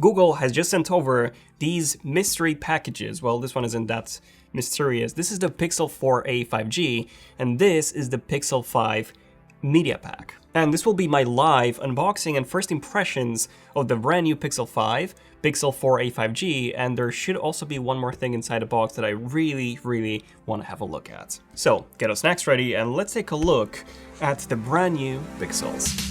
Google has just sent over these mystery packages. Well, this one isn't that mysterious. This is the Pixel 4a 5G, and this is the Pixel 5 Media Pack. And this will be my live unboxing and first impressions of the brand new Pixel 5, Pixel 4a 5G, and there should also be one more thing inside the box that I really want to have a look at. So, get those snacks ready and let's take a look at the brand new Pixels.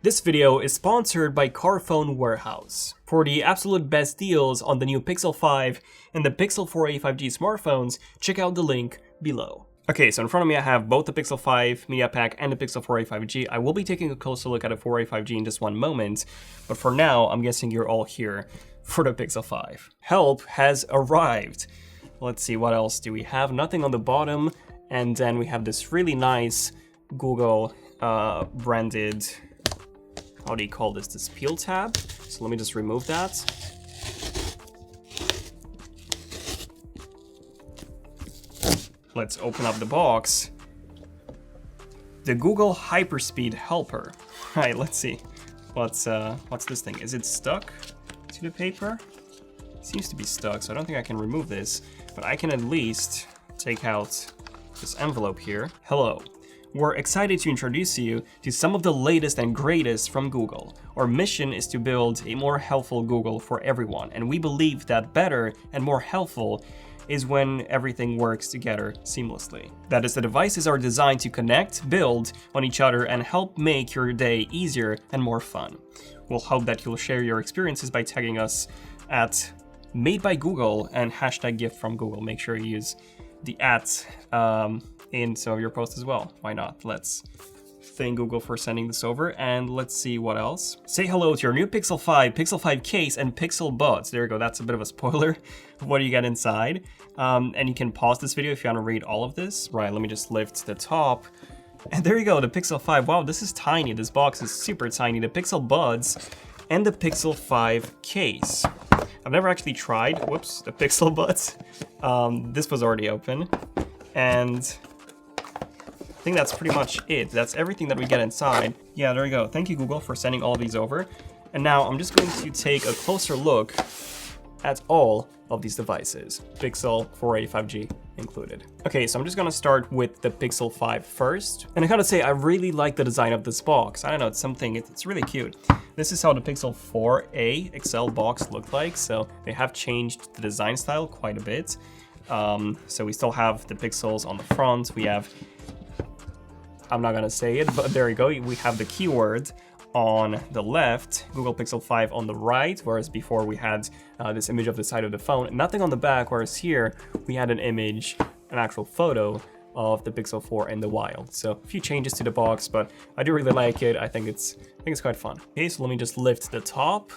This video is sponsored by Carphone Warehouse. For the absolute best deals on the new Pixel 5 and the Pixel 4a 5G smartphones, check out the link below. Okay, so in front of me I have both the Pixel 5 Media Pack and the Pixel 4a 5G. I will be taking a closer look at the 4a 5G in just one moment, but for now, I'm guessing you're all here for the Pixel 5. Help has arrived. Let's see, what else do we have? Nothing on the bottom, and then we have this really nice Google branded, how do you call this? This peel tab. So let me just remove that. Let's open up the box. The Google Hyperspeed Helper. All right, let's see. What's this thing? Is it stuck to the paper? It seems to be stuck, so I don't think I can remove this, but I can at least take out this envelope here. Hello. We're excited to introduce you to some of the latest and greatest from Google. Our mission is to build a more helpful Google for everyone, and we believe that better and more helpful is when everything works together seamlessly. That is, the devices are designed to connect, build on each other, and help make your day easier and more fun. We'll hope that you'll share your experiences by tagging us at Made by Google and hashtag gift from Google. Make sure you use the @ in some of your posts as well. Why not? Let's thank Google for sending this over, and let's see what else. Say hello to your new Pixel 5, Pixel 5 case, and Pixel Buds. There you go, that's a bit of a spoiler of what you get inside. And you can pause this video if you want to read all of this. Right, let me just lift the top. And there you go, the Pixel 5. Wow, this is tiny. This box is super tiny. The Pixel Buds and the Pixel 5 case. I've never actually tried, whoops, the Pixel Buds. This was already open. And I think that's pretty much it. That's everything that we get inside. Yeah, there we go. Thank you, Google, for sending all of these over. And now I'm just going to take a closer look at all of these devices, Pixel 4a 5G included. Okay, so I'm just gonna start with the Pixel 5 first. And I gotta say, I really like the design of this box. I don't know, it's really cute. This is how the Pixel 4a XL box looked like. So they have changed the design style quite a bit. So we still have the pixels on the front. We have, I'm not gonna say it, but there you go. We have the keyword on the left, Google Pixel 5 on the right, whereas before we had this image of the side of the phone, nothing on the back, whereas here we had an image, an actual photo of the Pixel 4 in the wild. So a few changes to the box, but I do really like it. I think it's quite fun. Okay, so let me just lift the top,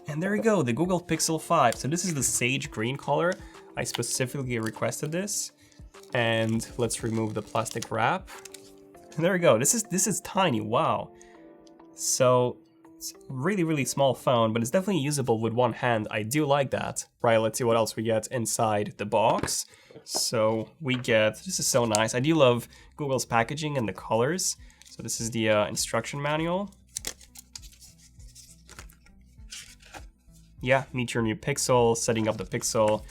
and there we go, the Google Pixel 5. So this is the sage green color. I specifically requested this, and let's remove the plastic wrap. And there we go. This is tiny. Wow. So it's a really small phone, but it's definitely usable with one hand. I do like that. Right, let's see what else we get inside the box. So we get, this is so nice. I do love Google's packaging and the colors. So this is the instruction manual. Yeah, meet your new Pixel, setting up the Pixel.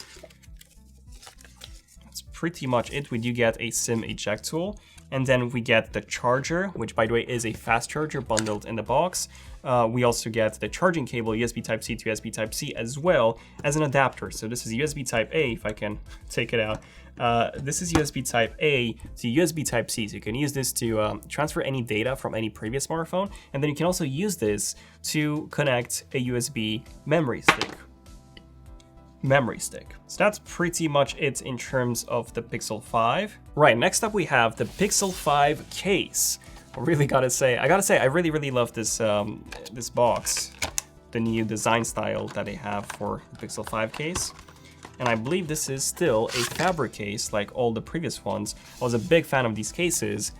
That's pretty much it. We do get a SIM eject tool. And then we get the charger, which by the way is a fast charger bundled in the box. We also get the charging cable, USB Type-C to USB Type-C, as well as an adapter. So this is USB Type-A, if I can take it out. This is USB Type-A to USB Type-C. So you can use this to transfer any data from any previous smartphone. And then you can also use this to connect a USB memory stick. So that's pretty much it in terms of the Pixel 5. Right, next up we have the Pixel 5 case. I gotta say, I really love this this box, the new design style that they have for the Pixel 5 case. And I believe this is still a fabric case like all the previous ones. I was a big fan of these cases.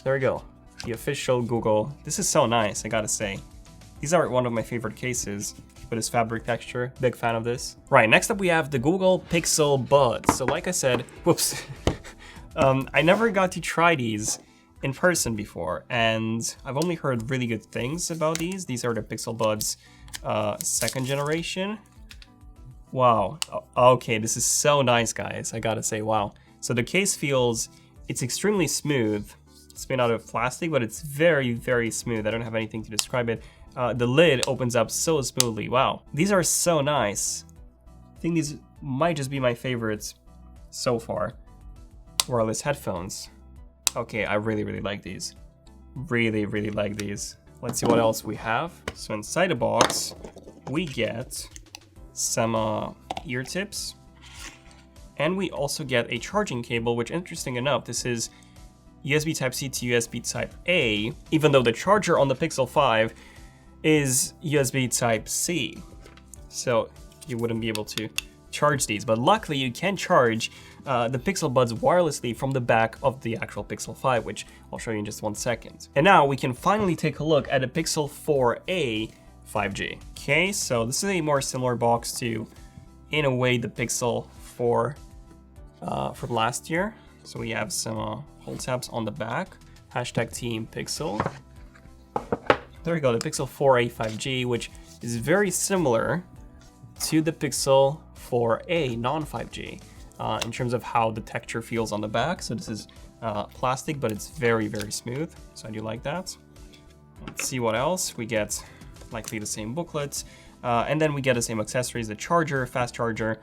There we go, the official Google. This is so nice, I gotta say. These are one of my favorite cases. With its fabric texture, big fan of this. Right, next up we have the Google Pixel Buds. So like I said, whoops, I never got to try these in person before, and I've only heard really good things about these. These are the Pixel Buds 2nd generation. Wow. Okay, this is so nice, guys. I gotta say, wow. So the case feels, it's extremely smooth. It's made out of plastic, but it's very, very smooth. I don't have anything to describe it. The lid opens up so smoothly. Wow. These are so nice. I think these might just be my favorites so far. Wireless headphones. Okay, I really, really like these. Really, really like these. Let's see what else we have. So inside the box, we get some ear tips. And we also get a charging cable, which, interesting enough, this is USB Type-C to USB Type-A, even though the charger on the Pixel 5 is USB Type-C. So you wouldn't be able to charge these, but luckily you can charge the Pixel Buds wirelessly from the back of the actual Pixel 5, which I'll show you in just 1 second. And now we can finally take a look at the Pixel 4a 5G. Okay, so this is a more similar box to, in a way, the Pixel 4 from last year. So we have some hold tabs on the back, hashtag Team Pixel. There we go, the Pixel 4a 5G, which is very similar to the Pixel 4a non-5G in terms of how the texture feels on the back. So this is plastic, but it's very, very smooth. So I do like that. Let's see what else. We get likely the same booklets. And then we get the same accessories, the charger, fast charger.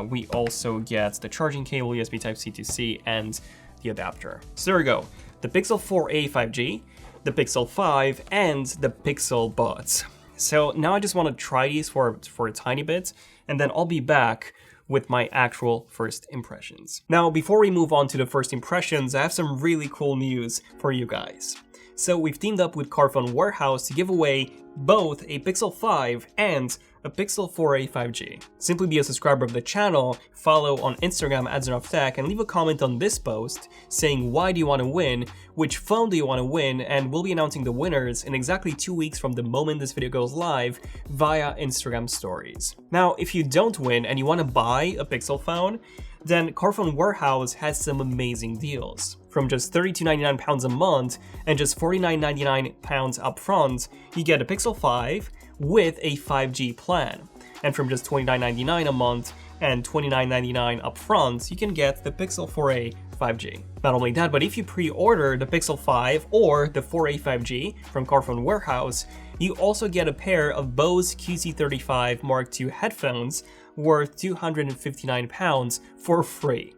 We also get the charging cable, USB Type-C to C, and the adapter. So there we go. The Pixel 4a 5G, the Pixel 5, and the Pixel Buds. So now I just want to try these for a tiny bit, and then I'll be back with my actual first impressions. Now, before we move on to the first impressions, I have some really cool news for you guys. So we've teamed up with Carphone Warehouse to give away both a Pixel 5 and a Pixel 4a 5G. Simply be a subscriber of the channel, follow on Instagram at ZONEofTECH, and leave a comment on this post saying why do you want to win, which phone do you want to win, and we'll be announcing the winners in exactly 2 weeks from the moment this video goes live via Instagram stories. Now, if you don't win and you want to buy a Pixel phone, then Carphone Warehouse has some amazing deals. From just £32.99 a month and just £49.99 upfront, you get a Pixel 5 with a 5G plan. And from just $29.99 a month and $29.99 upfront, you can get the Pixel 4a 5G. Not only that, but if you pre-order the Pixel 5 or the 4a 5G from Carphone Warehouse, you also get a pair of Bose QC35 Mark II headphones worth £259 for free.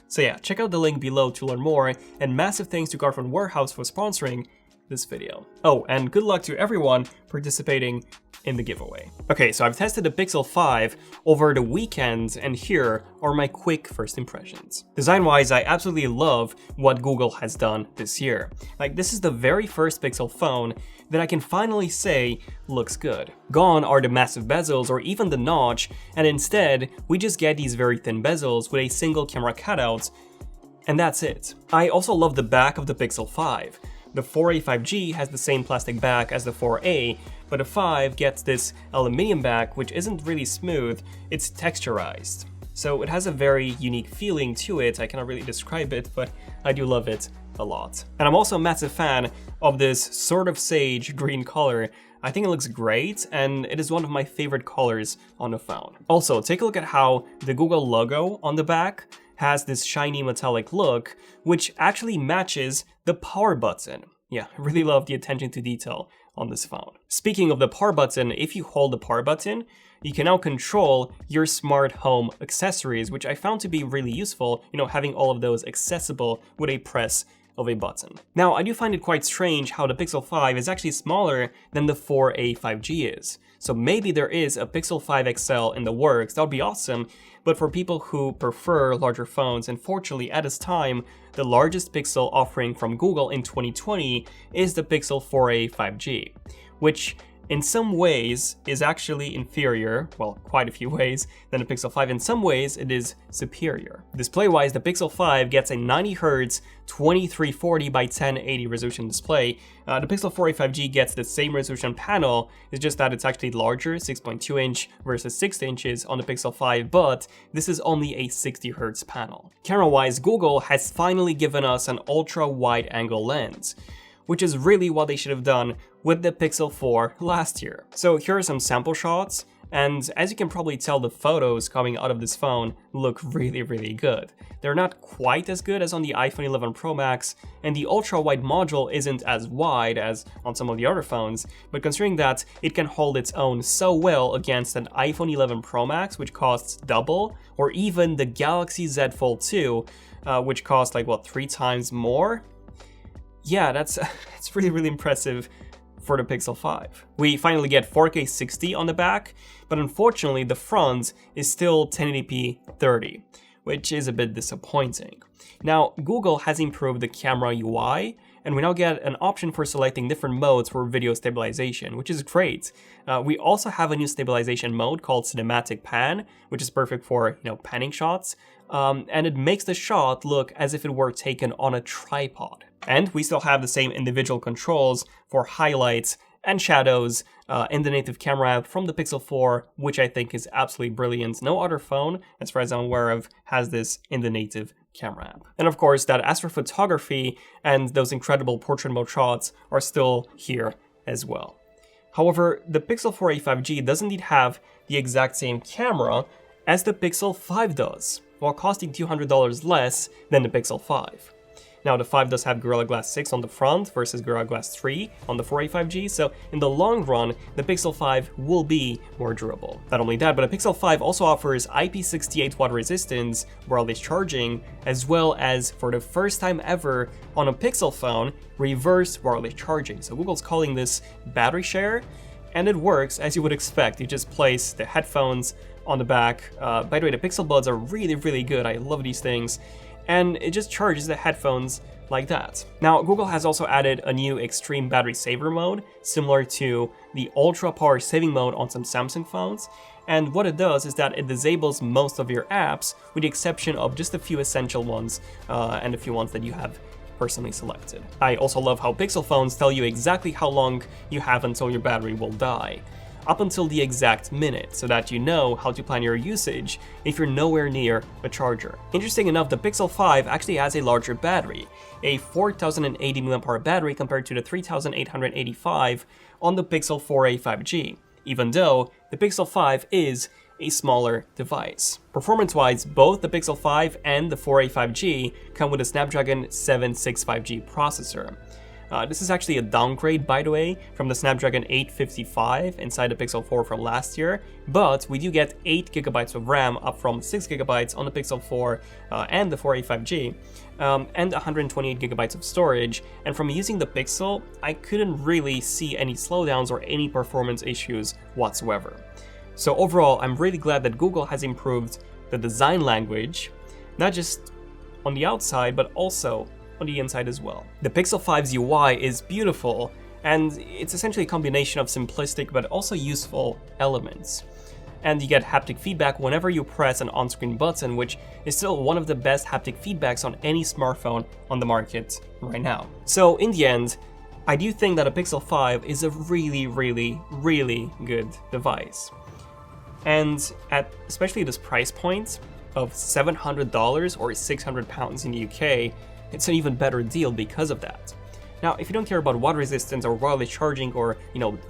So yeah, check out the link below to learn more, and massive thanks to Carphone Warehouse for sponsoring this video. Oh, and good luck to everyone participating in the giveaway. Okay, so I've tested the Pixel 5 over the weekend, and here are my quick first impressions. Design-wise, I absolutely love what Google has done this year. Like, this is the very first Pixel phone that I can finally say looks good. Gone are the massive bezels or even the notch, and instead, we just get these very thin bezels with a single camera cutout, and that's it. I also love the back of the Pixel 5. The 4a 5G has the same plastic back as the 4a, but the 5 gets this aluminium back, which isn't really smooth, it's texturized. So it has a very unique feeling to it. I cannot really describe it, but I do love it a lot. And I'm also a massive fan of this sort of sage green color. I think it looks great, and it is one of my favorite colors on the phone. Also, take a look at how the Google logo on the back has this shiny metallic look, which actually matches the power button. Yeah, I really love the attention to detail on this phone. Speaking of the power button, if you hold the power button, you can now control your smart home accessories, which I found to be really useful, you know, having all of those accessible with a press of a button. Now, I do find it quite strange how the Pixel 5 is actually smaller than the 4a 5G is. So maybe there is a Pixel 5 XL in the works, that would be awesome, but for people who prefer larger phones, unfortunately at this time, the largest Pixel offering from Google in 2020 is the Pixel 4a 5G, which in some ways is actually inferior, well, quite a few ways, than the Pixel 5. In some ways, it is superior. Display-wise, the Pixel 5 gets a 90Hz 2340 by 1080 resolution display. The Pixel 4a 5G gets the same resolution panel, it's just that it's actually larger, 6.2 inch versus 6 inches on the Pixel 5, but this is only a 60Hz panel. Camera-wise, Google has finally given us an ultra-wide-angle lens, which is really what they should have done with the Pixel 4 last year. So here are some sample shots, and as you can probably tell, the photos coming out of this phone look really, really good. They're not quite as good as on the iPhone 11 Pro Max, and the ultra-wide module isn't as wide as on some of the other phones, but considering that it can hold its own so well against an iPhone 11 Pro Max, which costs double, or even the Galaxy Z Fold 2, which costs like, what, 3 times more? Yeah, that's really, really impressive for the Pixel 5. We finally get 4K 60 on the back, but unfortunately the front is still 1080p 30, which is a bit disappointing. Now, Google has improved the camera UI, and we now get an option for selecting different modes for video stabilization, which is great. We also have a new stabilization mode called Cinematic Pan, which is perfect for, panning shots, and it makes the shot look as if it were taken on a tripod. And we still have the same individual controls for highlights and shadows in the native camera app from the Pixel 4, which I think is absolutely brilliant. No other phone, as far as I'm aware of, has this in the native camera app. And of course, that astrophotography and those incredible portrait mode shots are still here as well. However, the Pixel 4a 5G does indeed have the exact same camera as the Pixel 5 does, while costing $200 less than the Pixel 5. Now, the 5 does have Gorilla Glass 6 on the front versus Gorilla Glass 3 on the 4a 5G, so in the long run, the Pixel 5 will be more durable. Not only that, but the Pixel 5 also offers IP68 water resistance, wireless charging, as well as, for the first time ever on a Pixel phone, reverse wireless charging. So Google's calling this battery share, and it works as you would expect. You just place the headphones on the back. By the way, the Pixel Buds are really, really good. I love these things. And it just charges the headphones like that. Now, Google has also added a new extreme battery saver mode, similar to the ultra power saving mode on some Samsung phones. And what it does is that it disables most of your apps, with the exception of just a few essential ones and a few ones that you have personally selected. I also love how Pixel phones tell you exactly how long you have until your battery will die, up until the exact minute, so that you know how to plan your usage if you're nowhere near a charger. Interesting enough, the Pixel 5 actually has a larger battery, a 4080 mAh battery compared to the 3885 on the Pixel 4a 5G, even though the Pixel 5 is a smaller device. Performance-wise, both the Pixel 5 and the 4a 5G come with a Snapdragon 765G processor. This is actually a downgrade, by the way, from the Snapdragon 855 inside the Pixel 4 from last year, but we do get 8GB of RAM, up from 6GB on the Pixel 4 and the 4a 5G, and 128GB of storage. And from using the Pixel, I couldn't really see any slowdowns or any performance issues whatsoever. So overall, I'm really glad that Google has improved the design language, not just on the outside, but also on the inside as well. The Pixel 5's UI is beautiful, and it's essentially a combination of simplistic but also useful elements. And you get haptic feedback whenever you press an on-screen button, which is still one of the best haptic feedbacks on any smartphone on the market right now. So in the end, I do think that a Pixel 5 is a really, really, really good device. And at especially this price point of $700 or £600 in the UK, it's an even better deal because of that. Now, if you don't care about water resistance or wireless charging or,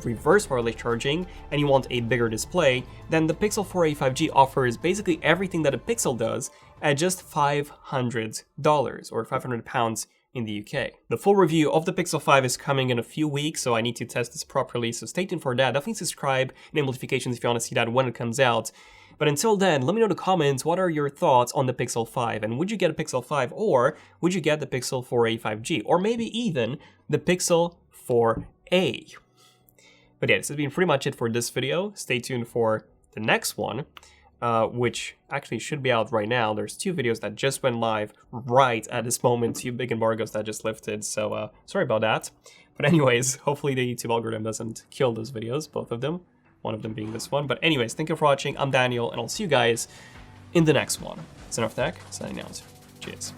reverse wireless charging, and you want a bigger display, then the Pixel 4a 5G offers basically everything that a Pixel does at just $500 or £500 in the UK. The full review of the Pixel 5 is coming in a few weeks, so I need to test this properly, so stay tuned for that. Definitely subscribe, enable notifications if you want to see that when it comes out. But until then, let me know in the comments, what are your thoughts on the Pixel 5? And would you get a Pixel 5, or would you get the Pixel 4a 5G? Or maybe even the Pixel 4a? But yeah, this has been pretty much it for this video. Stay tuned for the next one. which actually should be out right now. There's 2 videos that just went live right at this moment, 2 big embargoes that just lifted, so sorry about that. But anyways, hopefully the YouTube algorithm doesn't kill those videos, both of them, one of them being this one. But anyways, thank you for watching. I'm Daniel, and I'll see you guys in the next one. ZONEofTECH, signing out. Cheers.